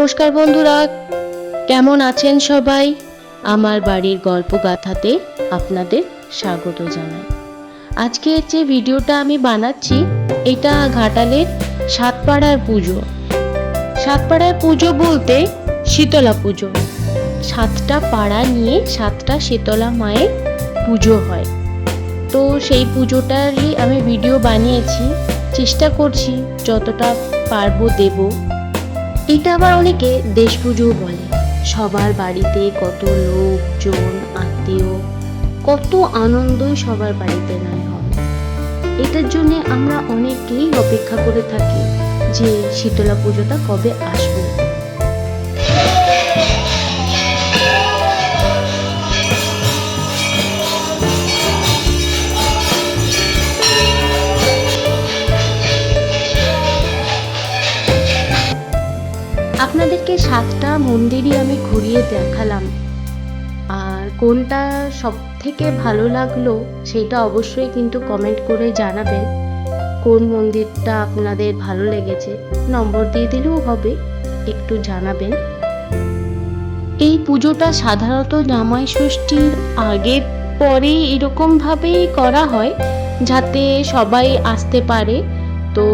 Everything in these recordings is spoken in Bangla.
নমস্কার বন্ধুরা, কেমন আছেন সবাই? আমার বাড়ির গল্প গাথাতে আপনাদের স্বাগত জানাই। আজকের যে ভিডিওটা আমি বানাচ্ছি, এটা ঘাটালের সাতপাড়ার পুজো। সাতপাড়ার পুজো বলতে শীতলা পুজো। 7টা পাড়া নিয়ে 7টা শীতলা মায়ের পুজো হয়। তো সেই পুজোটারই আমি ভিডিও বানিয়েছি, চেষ্টা করছি যতটা পারবো দেব। এটা আবার অনেকে দেশ পুজো বলে। সবার বাড়িতে কত লোকজন, আত্মীয়, কত আনন্দই সবার বাড়িতে নাই হয়। এটার জন্য আমরা অনেকেই অপেক্ষা করে থাকি যে শীতলা পুজোটা কবে আসবে। আপনাদেরকে 7টা মন্দিরই আমি ঘুরিয়ে দেখালাম, আর কোনটা সব থেকে ভালো লাগলো সেটা অবশ্যই কিন্তু কমেন্ট করে জানাবেন। কোন মন্দিরটা আপনাদের ভালো লেগেছে নম্বর দিয়ে দিলেও হবে, একটু জানাবেন। এই পুজোটা সাধারণত জামাই ষষ্ঠীর আগে পরে এরকমভাবেই করা হয় যাতে সবাই আসতে পারে। তো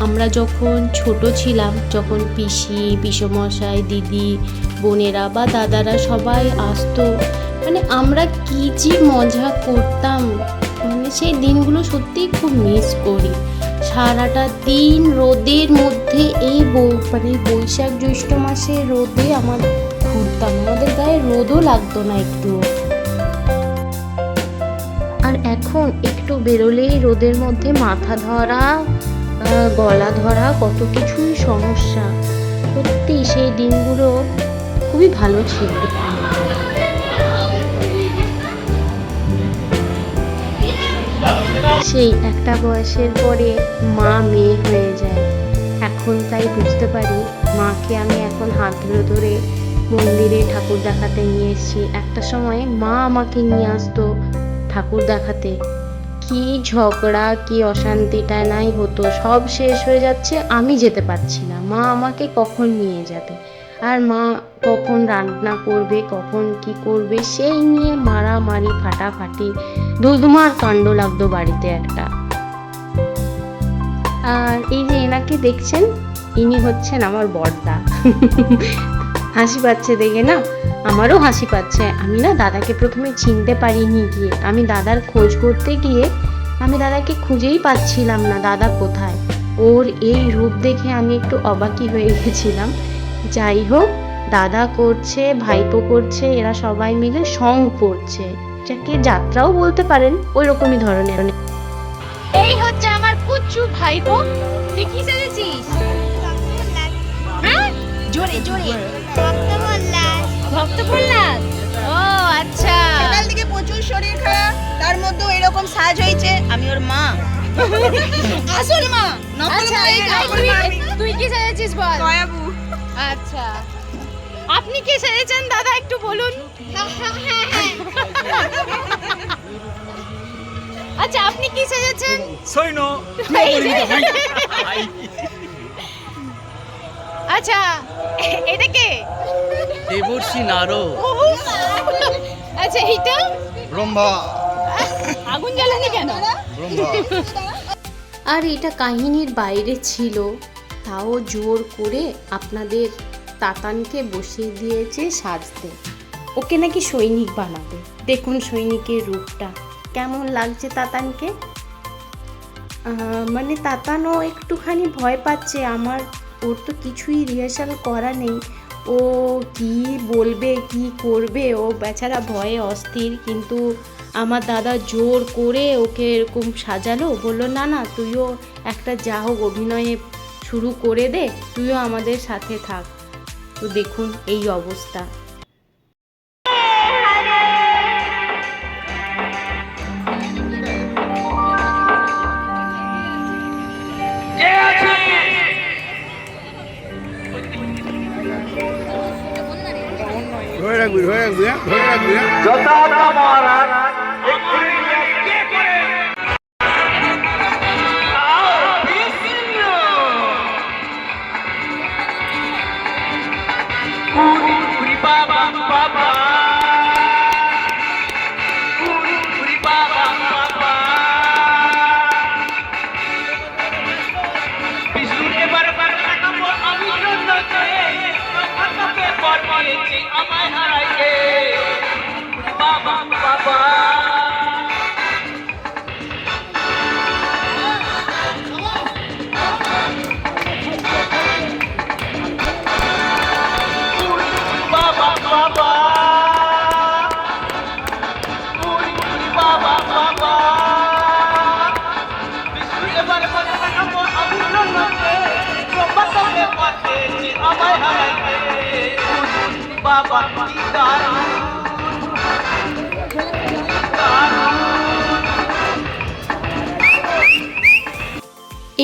আমরা যখন ছোট ছিলাম, যখন পিসি, পিসমশাই, দিদি, বোনেরা বা দাদারা সবাই আসতো, মানে আমরা কি যে মজা করতাম, মানে সেই দিনগুলো সত্যিই খুব মিস করি। সারাটা দিন রোদের মধ্যে মানে বৈশাখ জ্যৈষ্ঠ মাসে রোদে ঘুরতাম, আমাদের গায়ে রোদও লাগতো না একটু। আর এখন একটু বেরোলেই রোদের মধ্যে মাথা ধরা, গলা ধরা, কত কিছুই সমস্যা। সত্যি সেই দিনগুলো খুবই ভালো ছিল। সেই একটা বয়সের পরে মা মেয়ে হয়ে যায়। এখন তাই বুঝতে পারি, মাকে আমি এখন হাত ধরে ধরে মন্দিরে ঠাকুর দেখাতে নিয়ে এসেছি। একটা সময় মা আমাকে নিয়ে আসতো ঠাকুর দেখাতে। কি ঝগড়া, কি অশান্তিটা নাই হতো, সব শেষ হয়ে যাচ্ছে, আমি যেতে পারছি না। মা আমাকে কখন নিয়ে যাবে, আর মা কখন রান্না করবে, কখন কি করবে, সেই নিয়ে মারামারি, ফাটাফাটি, ধুধুমার কাণ্ড লাগতো বাড়িতে একটা। আর এই যে এনাকে দেখছেন, ইনি হচ্ছেন আমার বড়দা। হাসি পাচ্ছে দেখে না, আমারও হাসি পাচ্ছে। আমি না দাদাকে প্রথমে চিনতে পারিনি, গিয়ে আমি দাদার খোঁজ করতে গিয়ে আমি দাদাকে খুঁজেই পাচ্ছিলাম না, দাদা কোথায়। ওর এই রূপ দেখে আমি একটু অবাকই হয়ে গেছিলাম। যাই হোক, দাদা করছে, ভাইপো করছে, এরা সবাই মিলে সং করছে, যাকে যাত্রাও বলতে পারেন, ওই রকমই ধরনের। এই হচ্ছে আমার কুচ্চু ভাইপো। তুই কি সেজেছিস? হ্যাঁ, জোরে জোরে। ভক্ত প্রহ্লাদ। ও আচ্ছা। সকাল থেকে প্রচুর শরীর খারাপ, তার মধ্যে এরকম সাজ হয়েছে। আমি ওর মা, আসল মা। আচ্ছা, তুই কি সেজেছিস বল? দয়াবু। আচ্ছা, আপনি কি সেজেছেন দাদা, একটু বলুন। আচ্ছা, আপনি কি সেজেছেন? সৈন্য। আচ্ছা, এটা কে? দেবর্ষি নারদ। আচ্ছা, এইটা ব্রহ্মা। আগুন জ্বালানি কেন? ব্রহ্মা। আর এটা কাহিনীর বাইরে ছিল, তাও জোর করে আপনাদের তাতানকে বসিয়ে দিয়েছে সাজতে। ওকে নাকি সৈনিক বানাবে। দেখুন সৈনিকের রূপটা কেমন লাগছে তাতানকে। মানে তাতানও একটুখানি ভয় পাচ্ছে। ওর তো কিছুই রিহার্সাল করা নেই, ও কি বলবে, কি করবে, ও বেচারা ভয়ে অস্থির। কিন্তু আমার দাদা জোর করে ওকে এরকম সাজালো, বললো না না, তুইও একটা যা হোক অভিনয়ে শুরু করে দে, তুইও আমাদের সাথে থাক। তো দেখুন এই অবস্থা। ধরে রাখবি, ধরে রাখবি, ধরে রাখবি।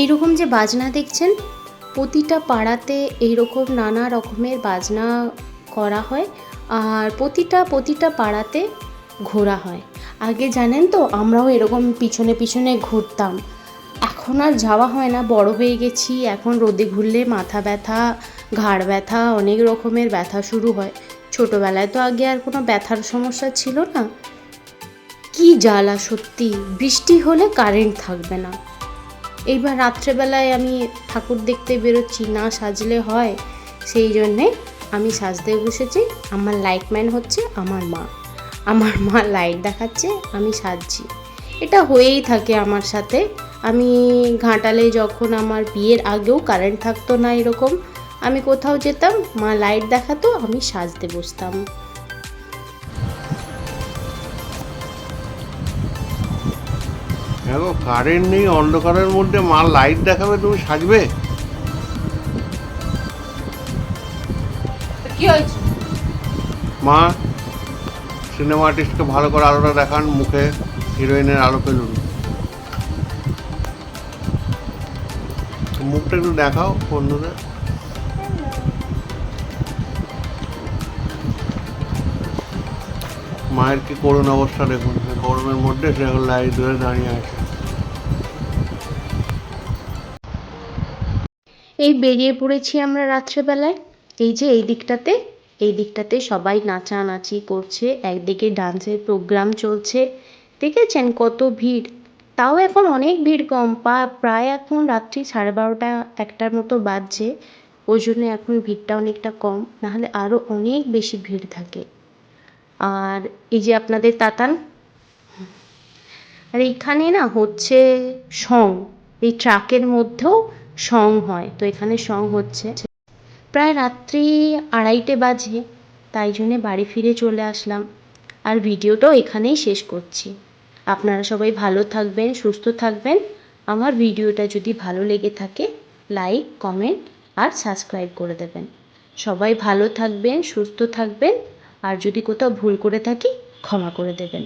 এইরকম যে বাজনা দেখছেন, প্রতিটা পাড়াতে এইরকম নানা রকমের বাজনা করা হয়, আর প্রতিটা পাড়াতে ঘোরা হয়। আগে জানেন তো, আমরাও এরকম পিছনে পিছনে ঘুরতাম। এখন আর যাওয়া হয় না, বড় হয়ে গেছি। এখন রোদে ঘুরলে মাথা ব্যথা, ঘাড় ব্যথা, অনেক রকমের ব্যথা শুরু হয়। ছোটোবেলায় তো আগে আর কোনো ব্যথার সমস্যা ছিল না। কি জ্বালা সত্যি, বৃষ্টি হলে কারেন্ট থাকবে না। এইবার রাত্রেবেলায় আমি ঠাকুর দেখতে বেরোচ্ছি, না সাজলে হয়, সেই জন্যে আমি সাজতে বসেছি। আমার লাইটম্যান হচ্ছে আমার মা লাইট দেখাচ্ছে, আমি সাজছি। এটা হয়েই থাকে আমার সাথে। আমি ঘাটালে যখন আমার বিয়ের আগেও কারেন্ট থাকতো না এরকম, আমি কোথাও যেতাম, মা লাইট দেখাতো, আমি সাজতে বসতাম। দেখো কারেন্ট নেই, অন্ধকারের মধ্যে মা লাইট দেখাবে, তুমি সাজবে? কি হয়েছে? মা সিনেমা আর্টিস্টকে ভালো করে আলোটা দেখান, মুখে হিরোইনের আলো পেলুন। মুখটা একটু দেখাও বন্ধুদের। মায়ের কি করুণ অবস্থা দেখুন, গরমের মধ্যে সে লাইট ধরে দাঁড়িয়ে আছে। এই বেরিয়ে পড়েছি আমরা রাত্রেবেলায়। এই যে এই দিকটাতে সবাই নাচানাচি করছে, একদিকে ডান্সের প্রোগ্রাম চলছে। দেখেছেন কত ভিড়? তাও এখন অনেক ভিড় কম, প্রায় এখন রাত্রি 12:30 একটার মতো বাজছে। ওই জন্য এখন ভিড়টা অনেকটা কম, নাহলে আরও অনেক বেশি ভিড় থাকে। আর এই যে আপনাদের তাতান, আর এইখানে না হচ্ছে সং, এই ট্রাকের মধ্যেও সং হয়, তো এখানে সং হচ্ছে। প্রায় রাত্রি 2:30 বাজে, তাই জন্যে বাড়ি ফিরে চলে আসলাম। আর ভিডিওটাও এখানেই শেষ করছি। আপনারা সবাই ভালো থাকবেন, সুস্থ থাকবেন। আমার ভিডিওটা যদি ভালো লেগে থাকে, লাইক, কমেন্ট আর সাবস্ক্রাইব করে দেবেন। সবাই ভালো থাকবেন, সুস্থ থাকবেন, আর যদি কোথাও ভুল করে থাকি ক্ষমা করে দেবেন।